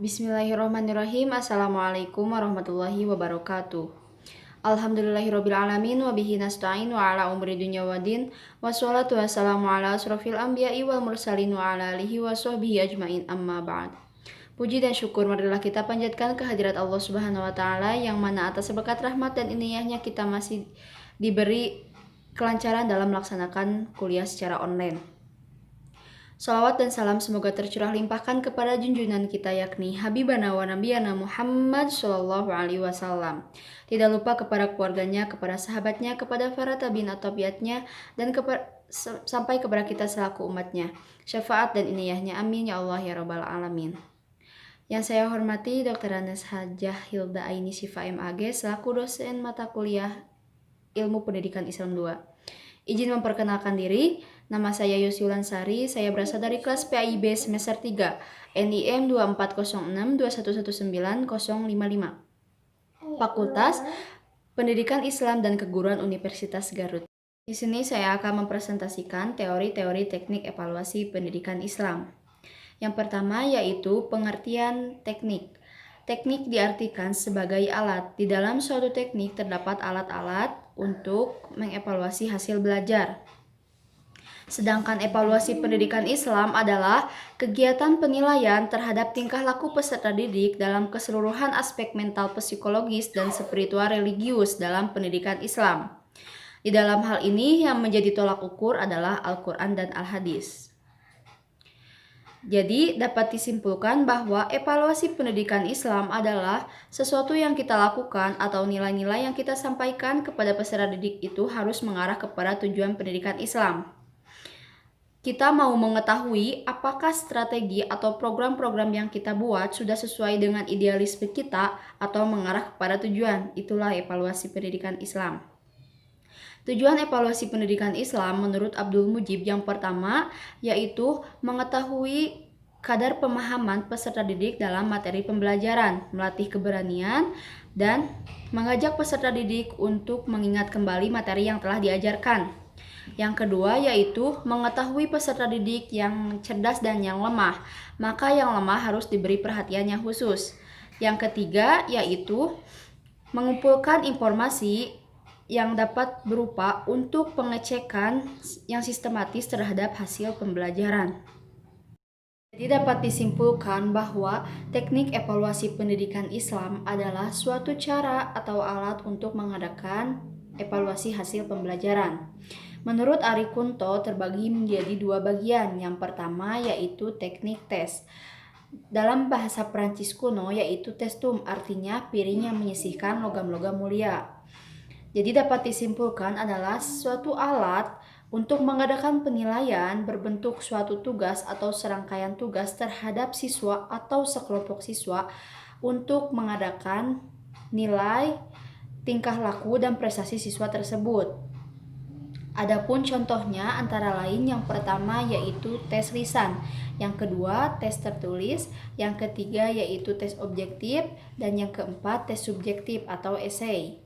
Bismillahirrahmanirrahim. Assalamualaikum warahmatullahi wabarakatuh. Alhamdulillahirabbil alamin wa bihi nasta'in wa ala umri dunya waddin. Wassalatu wassalamu ala asrofil anbiya'i wal mursalin wa ala alihi wa sahbihi ajmain amma ba'd. Puji dan syukur marilah kita panjatkan kehadirat Allah Subhanahu wa taala yang mana atas berkat rahmat dan inayahnya kita masih diberi kelancaran dalam melaksanakan kuliah secara online. Salawat dan salam semoga tercurah limpahkan kepada junjungan kita yakni Habibana wa Nabiyana Muhammad Sallallahu Alaihi Wasallam. Tidak lupa kepada keluarganya, kepada sahabatnya, kepada para tabi'in atau tabi'atnya, dan sampai kepada kita selaku umatnya. Syafaat dan inayahnya amin ya Allah ya Rabbal Alamin. Yang saya hormati Dr. Anes Hajah Hilda Aini Sifa MAG selaku dosen mata kuliah Ilmu Pendidikan Islam 2. Izin memperkenalkan diri, nama saya Yosyulan Sari, saya berasal dari kelas PAIB semester 3, NIM 24062119055. Fakultas Pendidikan Islam dan Keguruan Universitas Garut. Di sini saya akan mempresentasikan teori-teori teknik evaluasi pendidikan Islam. Yang pertama yaitu pengertian teknik. Teknik diartikan sebagai alat. Di dalam suatu teknik terdapat alat-alat untuk mengevaluasi hasil belajar. Sedangkan evaluasi pendidikan Islam adalah kegiatan penilaian terhadap tingkah laku peserta didik dalam keseluruhan aspek mental, psikologis, dan spiritual religius dalam pendidikan Islam. Di dalam hal ini yang menjadi tolak ukur adalah Al-Quran dan Al-Hadis. Jadi dapat disimpulkan bahwa evaluasi pendidikan Islam adalah sesuatu yang kita lakukan atau nilai-nilai yang kita sampaikan kepada peserta didik itu harus mengarah kepada tujuan pendidikan Islam. Kita mau mengetahui apakah strategi atau program-program yang kita buat sudah sesuai dengan idealisme kita atau mengarah kepada tujuan. Itulah evaluasi pendidikan Islam. Tujuan evaluasi pendidikan Islam menurut Abdul Mujib yang pertama yaitu mengetahui kadar pemahaman peserta didik dalam materi pembelajaran, melatih keberanian, dan mengajak peserta didik untuk mengingat kembali materi yang telah diajarkan. Yang kedua yaitu mengetahui peserta didik yang cerdas dan yang lemah, maka yang lemah harus diberi perhatian yang khusus. Yang ketiga yaitu mengumpulkan informasi yang dapat berupa untuk pengecekan yang sistematis terhadap hasil pembelajaran. Jadi dapat disimpulkan bahwa teknik evaluasi pendidikan Islam adalah suatu cara atau alat untuk mengadakan evaluasi hasil pembelajaran. Menurut Ari Kunto terbagi menjadi dua bagian. Yang pertama yaitu teknik tes. Dalam bahasa Prancis kuno yaitu testum, artinya piring yang menyisihkan logam-logam mulia. Jadi dapat disimpulkan adalah suatu alat untuk mengadakan penilaian berbentuk suatu tugas atau serangkaian tugas terhadap siswa atau sekelompok siswa untuk mengadakan nilai, tingkah laku, dan prestasi siswa tersebut. Adapun contohnya antara lain yang pertama yaitu tes lisan, yang kedua tes tertulis, yang ketiga yaitu tes objektif, dan yang keempat tes subjektif atau esai.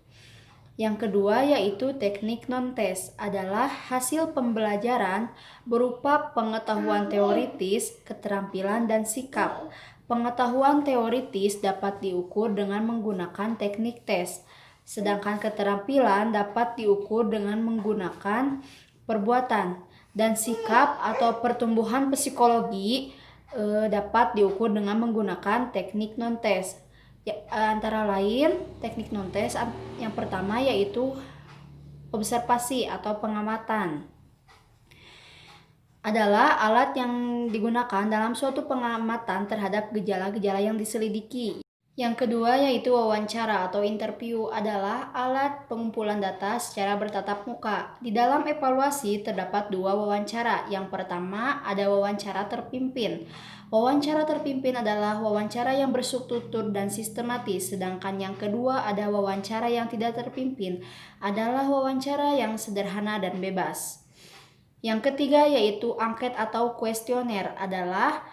Yang kedua yaitu teknik non-tes adalah hasil pembelajaran berupa pengetahuan teoritis, keterampilan, dan sikap. Pengetahuan teoritis dapat diukur dengan menggunakan teknik tes, sedangkan keterampilan dapat diukur dengan menggunakan perbuatan, dan sikap atau pertumbuhan psikologi dapat diukur dengan menggunakan teknik non-tes. Antara lain teknik non-tes yang pertama yaitu observasi atau pengamatan. Adalah alat yang digunakan dalam suatu pengamatan terhadap gejala-gejala yang diselidiki. Yang kedua yaitu wawancara atau interview adalah alat pengumpulan data secara bertatap muka. Di dalam evaluasi terdapat dua wawancara. Yang pertama ada wawancara terpimpin. Wawancara terpimpin adalah wawancara yang berstruktur dan sistematis, sedangkan yang kedua ada wawancara yang tidak terpimpin, adalah wawancara yang sederhana dan bebas. Yang ketiga yaitu angket atau kuesioner adalah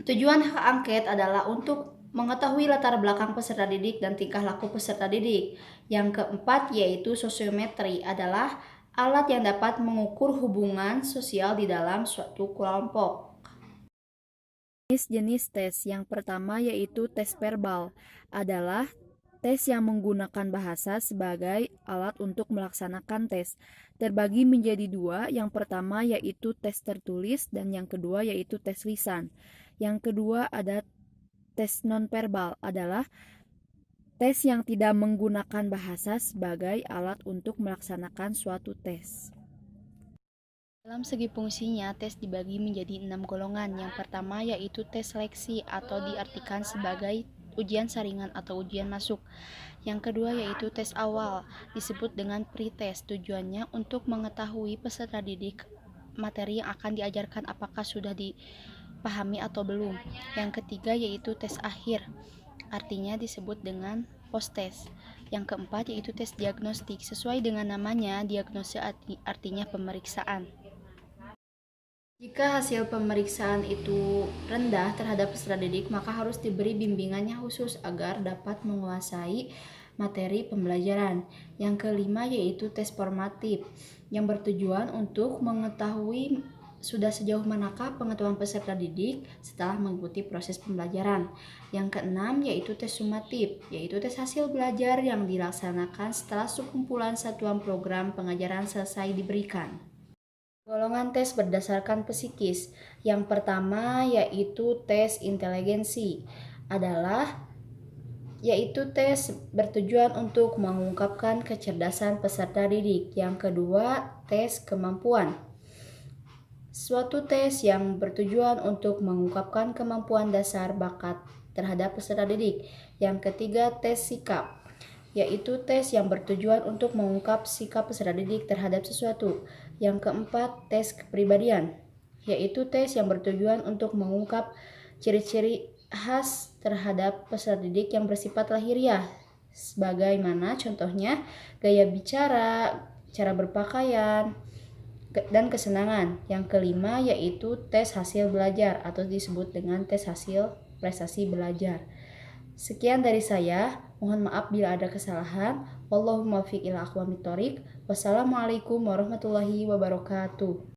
tujuan hak angket adalah untuk mengetahui latar belakang peserta didik dan tingkah laku peserta didik. Yang keempat yaitu sosiometri adalah alat yang dapat mengukur hubungan sosial di dalam suatu kelompok. Jenis tes yang pertama yaitu tes verbal adalah tes yang menggunakan bahasa sebagai alat untuk melaksanakan tes. Terbagi menjadi dua, yang pertama yaitu tes tertulis dan yang kedua yaitu tes lisan. Yang kedua ada tes nonverbal adalah tes yang tidak menggunakan bahasa sebagai alat untuk melaksanakan suatu tes. Dalam segi fungsinya, tes dibagi menjadi 6 golongan. Yang pertama yaitu tes seleksi atau diartikan sebagai ujian saringan atau ujian masuk. Yang kedua yaitu tes awal, disebut dengan pre-test. Tujuannya untuk mengetahui peserta didik materi yang akan diajarkan apakah sudah dipahami atau belum. Yang ketiga yaitu tes akhir, artinya disebut dengan post-test. Yang keempat yaitu tes diagnostik. Sesuai dengan namanya, diagnosis artinya pemeriksaan. Jika hasil pemeriksaan itu rendah terhadap peserta didik, maka harus diberi bimbingannya khusus agar dapat menguasai materi pembelajaran. Yang kelima yaitu tes formatif, yang bertujuan untuk mengetahui sudah sejauh manakah pengetahuan peserta didik setelah mengikuti proses pembelajaran. Yang keenam yaitu tes sumatif, yaitu tes hasil belajar yang dilaksanakan setelah sekumpulan satuan program pengajaran selesai diberikan. Golongan tes berdasarkan psikis. Yang pertama yaitu tes inteligensi yaitu tes bertujuan untuk mengungkapkan kecerdasan peserta didik. Yang kedua, tes kemampuan. Suatu tes yang bertujuan untuk mengungkapkan kemampuan dasar bakat terhadap peserta didik. Yang ketiga, tes sikap, yaitu tes yang bertujuan untuk mengungkap sikap peserta didik terhadap sesuatu. Yang keempat, tes kepribadian, yaitu tes yang bertujuan untuk mengungkap ciri-ciri khas terhadap peserta didik yang bersifat lahiriah, sebagaimana contohnya gaya bicara, cara berpakaian, dan kesenangan. Yang kelima yaitu tes hasil belajar atau disebut dengan tes hasil prestasi belajar. Sekian dari saya, mohon maaf bila ada kesalahan. Wallahul muwaffiq ila aqwamit thoriq. Wassalamualaikum warahmatullahi wabarakatuh.